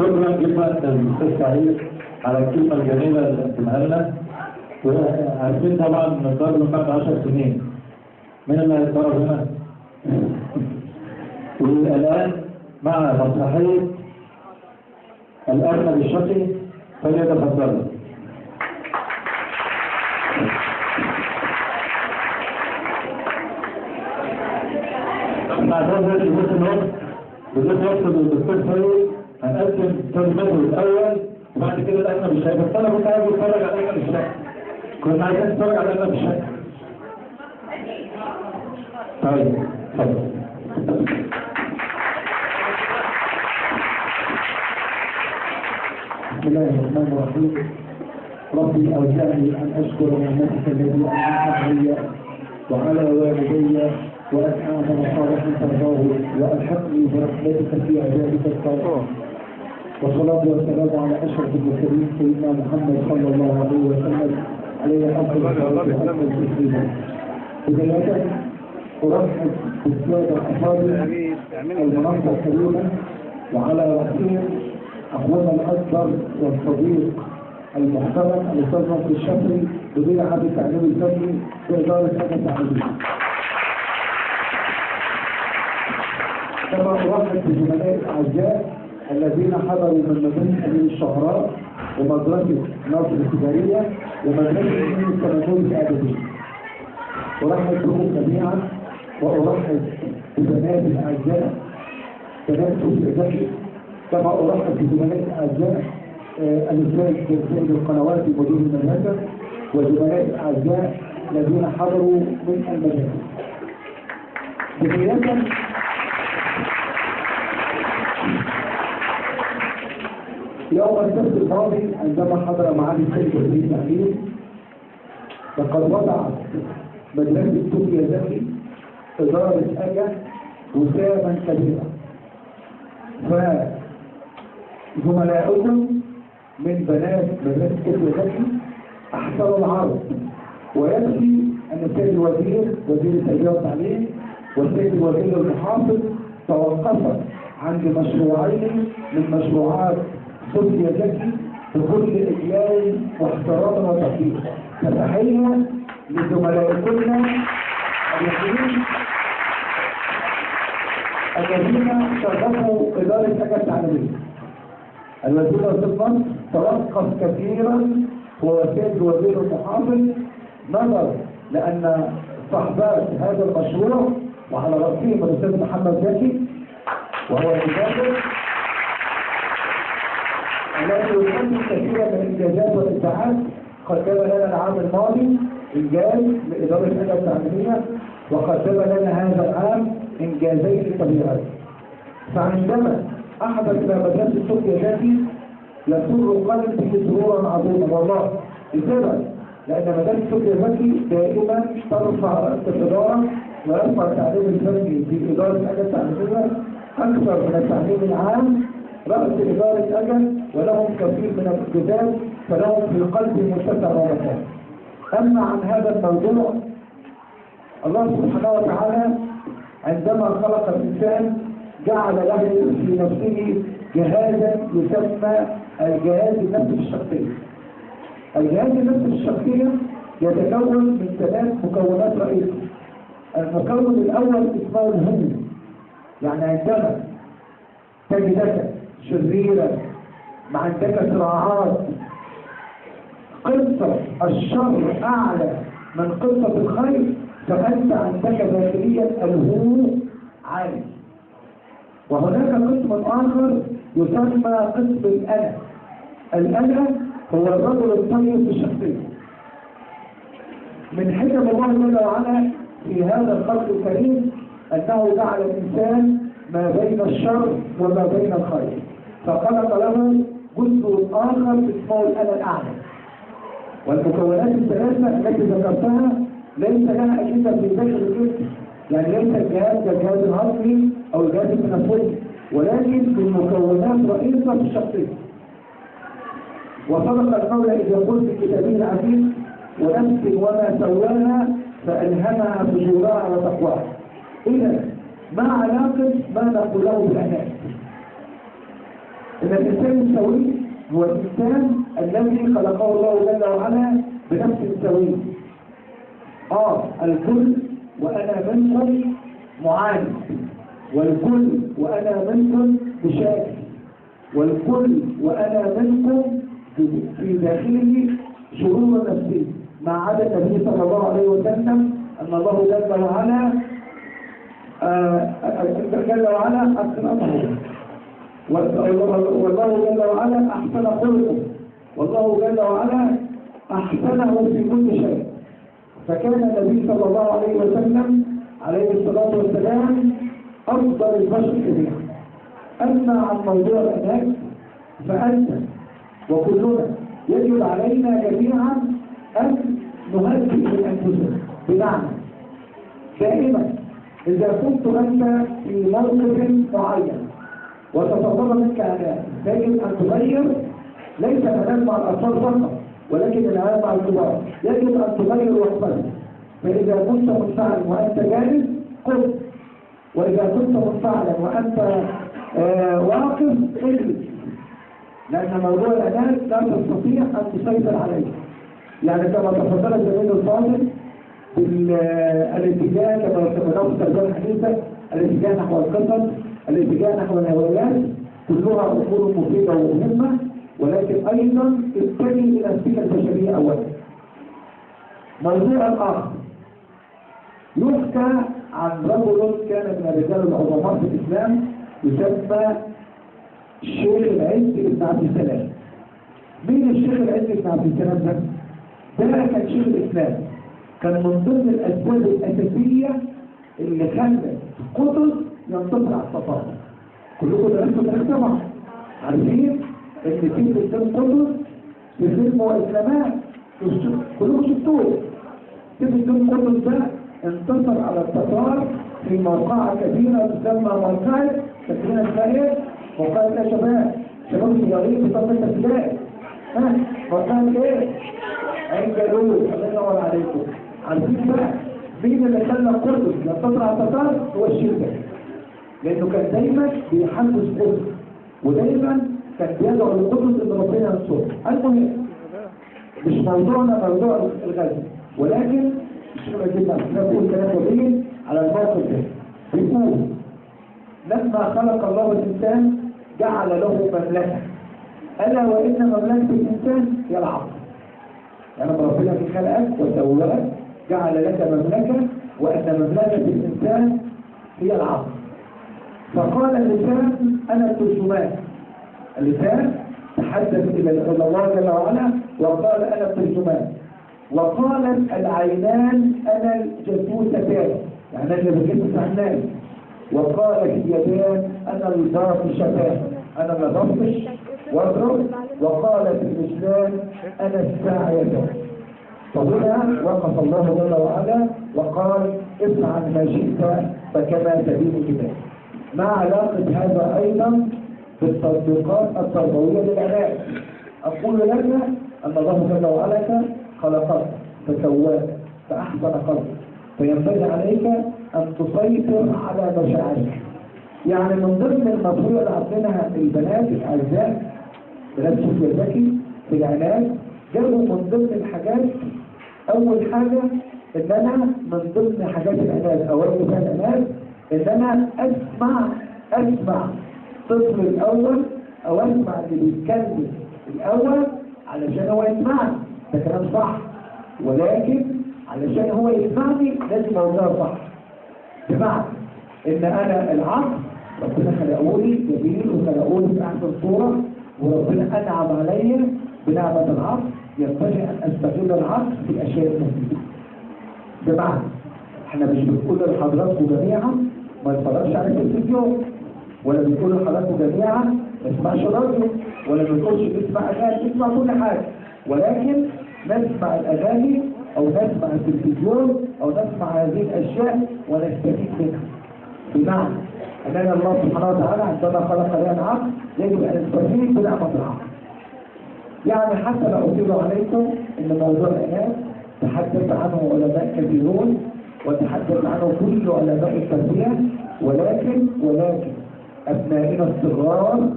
شكرا جدا للاستاذ سعيد على الكلمه الجميله اللي قدمها لنا. وعارفين طبعا ان الضرب من بعد 10 سنين مين اللي هيتضرب هنا؟ والان مع مسرحيه الارنب الشقي فليتفضلوا. نعتذر لبس الوقت بدون وقت للدكتور سعيد. هنقدم ترجمته الاول وبعد كده الارنب الشقي. بس انا كنت عايز اتفرج على الارنب الشقي. كنت عايز اتفرج على الارنب الشقي. طيب اتفضل. بسم الله الرحمن الرحيم. ربي أوزعني أن أشكر نعمتك الذي أنعمت علي وعلى والدي وأن أعمل صالحا ترضاه وألحقني برحمتك في عبادك الصالحين. والصلاة والسلام على أشرف المرسلين سيدنا محمد صلى الله عليه وسلم عليه أفضل الصلاة وأفضل التسليم. بداية أرحب بالسادة الأفاضل المنصة الكريمة وعلى رأسهم أخونا الأكبر والصديق المحترم الأستاذ نصر الشافعي مدير عام التعليم الفني بإدارة هيئة التعليم. كما أرحب بزملائي الأعزاء الذين حضروا من مدرسة أمين الشعراء ومدرسة ناصر التجارية ومدرسة أمين السنغال الأدبية. أرحب بكم جميعا وأرحب بزملائي الأعزاء بنات الإعدادي. كما أرحب بزملائي الأعزاء الأستاذ سيد القنوات مدير المدرسة وزملائي الأعزاء الذين حضروا من المدرسة. بداية يوم السبت الماضي عندما حضر معالي السيد وزير التعليم لقد وضعت مدرسة توكيا ذكي إدارة أجا وساما كبيرة. فزملائكم من بنات مدرسة توكيا ذكي أحسنوا العرض، ويكفي أن السيد الوزير وزير التربية والتعليم والسيد الوزير المحافظ توقفت عند مشروعين من مشروعات توكيا ذكي بكل إجلال واحترام وتقدير. فتحية لزملائكم الذين شرفوا إدارة أجا التعليمية. الوزير الصفر توقف كثيرا هو السيد وزير المحافظ نظر لأن صاحبات هذا المشروع وعلى رأسهم الأستاذ محمد زكي وهو المدرس الذي يقدم كثيرا من الإنجازات والإبداعات. قدم لنا العام الماضي إنجاز لإدارة أجا التعليمية وقدم لنا هذا العام إنجازين كبيرين. فعندما أحدث إلى مدرسة توكيا ذكي يسر قلبي سرورا عظيما والله. لسبب لأن مدرسة توكيا ذكي دائما ترفع رأس الإدارة ويرفع التعليم الفني في إدارة أجا التعليمية أكثر من التعليم العام رأس إدارة أجا، ولهم كثير من الإنجازات فلهم في قلبي متسع ومكان. أما عن هذا الموضوع الله سبحانه وتعالى عندما خلق الإنسان جعل له في نفسه جهازا يسمى الجهاز النفسي الشخصي. الجهاز النفسي الشخصي يتكون من 3 مكونات رئيسية. المكون الأول اسمه الهم، يعني عندما تجدك شريرا ما عندك صراعات قصة الشر أعلى من قصة الخير فأنت عندك داخليا الهو عالي. وهناك قسم آخر يسمى قسم الأنا. الأنا هو الرجل الطيب في الشخصية. من حكم الله جل وعلا في هذا الخلق الكريم أنه جعل الإنسان ما بين الشر وما بين الخير، فخلق له جزء آخر اسمه الأنا الأعلى. والمكونات الثلاثة التي ذكرتها ليس لها أجهزة في داخل الجسم، يعني ليس الجهاز كالجهاز الهضمي أو الجهاز التنفسي، ولكن بالمكونات رئيسة في الشخصية. وصدق المولى إذ يقول في كتابه العزيز: ونفس وما سواها فألهمها فجورها وتقواها. إذا ما علاقة ما نقوله بالأنات؟ إن الإنسان السوي هو الإنسان الذي خلقه الله جل وعلا بنفس سوي. الكل وأنا منكم معاند، والكل وأنا منكم بشاكل، والكل وأنا منكم في داخله شرور نفسي، ما عدا النبي صلى الله عليه وسلم أن الله جل وعلا أكرمه، والله جل وعلا أحسن خلقه، والله جل وعلا أحسنه في كل شيء. فكان النبي صلى الله عليه وسلم عليه الصلاة والسلام أفضل البشر جميعا. أما عن موضوع الأناس فأنت وكلنا يجب علينا جميعا أن نهدئ من أنفسنا. بمعنى دائما إذا كنت أنت في موقف معين وتتطلب منك أناس، يجب أن تغير، ليس الأناس مع الأطفال فقط ولكن الأناس مع الكبار، يجب أن تغير وقتك. فإذا كنت منفعلا وأنت جالس قف، وإذا كنت منفعلا وأنت واقف اجلس، لأن موضوع الأناس لا تستطيع أن تسيطر عليه. يعني كما تفضل الزميل الفاضل بالاتجاه كما نقول الترجمة الحديثة، الاتجاه نحو القصص، الاتجاه نحو الهوايات، كلها أمور مفيدة ومهمة، ولكن أيضا اتجه إلى السيرة البشرية أولا. موضوع آخر يحكى عن رجل كان من الرجال العظماء في الإسلام يسمى الشيخ العز بن عبد السلام. مين الشيخ العز بن عبد السلام ده؟ ده كان شيخ الإسلام، كان من ضمن الأسباب الأساسية اللي خلت قطز ينتصر على التتار. كلكم درستوا تاريخ طبعا، عارفين إن في قدام قطز في فيلم وإسلامات كلكم شفتوه. في قدام قطز ده انتصر على التتار في موقعة كبيرة تسمى موقعة، فاكرين اسمها ايه؟ موقعة ايه يا شباب؟ شباب صغيرين في طب التسليات. موقعة ايه؟ عين جالوت، الله ينور عليكم. عارفين بقى مين اللي خلى قطز ينتصر على التتار؟ هو الشيخ ده. لأنه كان دايما بيحدث قطز، ودايما كان بيدعو لقطز ان ربنا ينصره. المهم مش موضوعنا موضوع الغزو، ولكن الشيخ الجدع نقول كلام جميل على الموقف ده. بيقول لما خلق الله الإنسان جعل له مملكة، ألا وإن مملكة الإنسان هي العقل. يعني ربنا في خلقك وسواك جعل لك مملكة، وأن مملكة الإنسان هي العقل. فقال اللسان أنا الترجمان. اللسان تحدث إلى الله جل وعلا وقال أنا الترجمان. وقالت العينان أنا الجاسوستان، يعني اللي بجسس الناس. وقالت اليدان أنا الباطشتان، أنا اللي بطش واضرب. وقالت الرجلان أنا الساعيتان. فهنا وقف الله جل وعلا وقال افعل ما شئت فكما تدين كتاب. ما علاقة هذا أيضا بالتطبيقات التربوية للعناية؟ أقول لك أن الله جل وعلا خلقك فسواك فأحسن خلقك، فينبغي عليك أن تسيطر على مشاعرك. يعني من ضمن المطلوب اللي عندنا البنات الأعزاء، بنات سوفيا زكي في العناية، جابوا من ضمن الحاجات أول حاجة إن أنا من ضمن حاجات العناية أو العناية إن أنا أسمع طفل الأول أو أسمع اللي بيتكلم الأول علشان هو يسمعني. ده كلام صح، ولكن علشان هو يسمعني لازم أوزار صح. بمعنى إن أنا العقل ربنا خلقوني جميل وخلقوني في أحسن صورة، وربنا أنعم عليا بنعمة العقل، ينبغي أن أستغل العقل في الأشياء المفيدة. بمعنى احنا مش بنقول لحضراتكم جميعا ما نتفرجش على التلفزيون، ولا بنقول لحضراتكم جميعا ما نسمعش راديو، ولا بنقولش نسمع اغاني، نسمع كل حاجه، ولكن نسمع الاغاني او نسمع التلفزيون او نسمع هذه الاشياء ونستفيد منها. بمعنى ان الله سبحانه وتعالى عندما خلق لنا العقل يجب ان نستفيد بنعمه العقل. يعني حتى لا اطيل عليكم ان موضوع العناية تحدث عنه علماء كثيرون وتحدث عنه كل علماء التربية، ولكن أبنائنا الصغار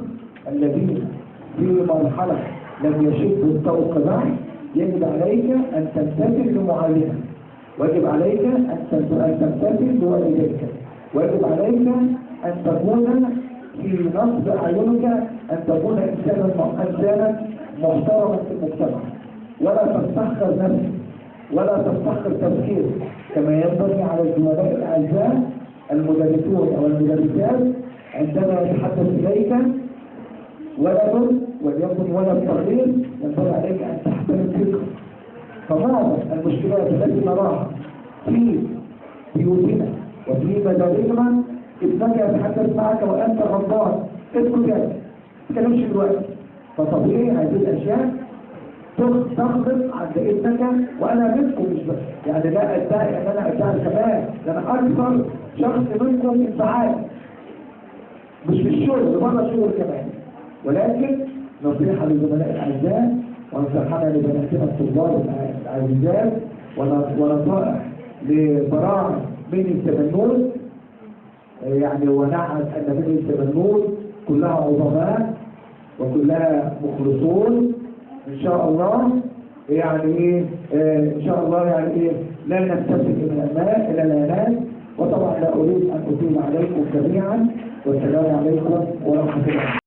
الذين مرحلة لم يشد الطوق بعد يجب عليك أن تمتثل لمعلمك، ويجب عليك أن تمتثل لوالديك، ويجب عليك أن تكون في نصب أعينك أن تكون إنسانا محترما في المجتمع، ولا تستخر نفسك ولا تستخر تفكيرك، كما ينبغي على الزملاء الأعزاء المدرسون أو المدرسات عندما يتحدث إليك ولد وليكن ولد صغير ينبغي عليك أن تحترم فكره. فمعظم المشكلات التي نراها في بيوتنا وفي مدارسنا ابنك يتحدث معك وأنت غضبان، اسكت يا ما تتكلمش دلوقتي. فطبيعي هذه الأشياء تخطط عند ابنك، وأنا منكم مش بس يعني لا أدعي أن أنا أدعي كمان، أنا أكثر شخص منكم انفعال مش في الشغل بره الشغل كمان. ولكن نصيحة للزملاء الأعزاء ونصيحة لبناتنا الطلاب العزيزات ونصائح لبراعم من التبنون، يعني ونعم أن من التبنون كلها عظماء وكلها مخلصون إن شاء الله. يعني إيه إن شاء الله يعني إيه لا نستسلم من الماء إلى العنان. وطبعا لا أريد أن أطيل عليكم جميعا، والسلام عليكم ورحمة الله.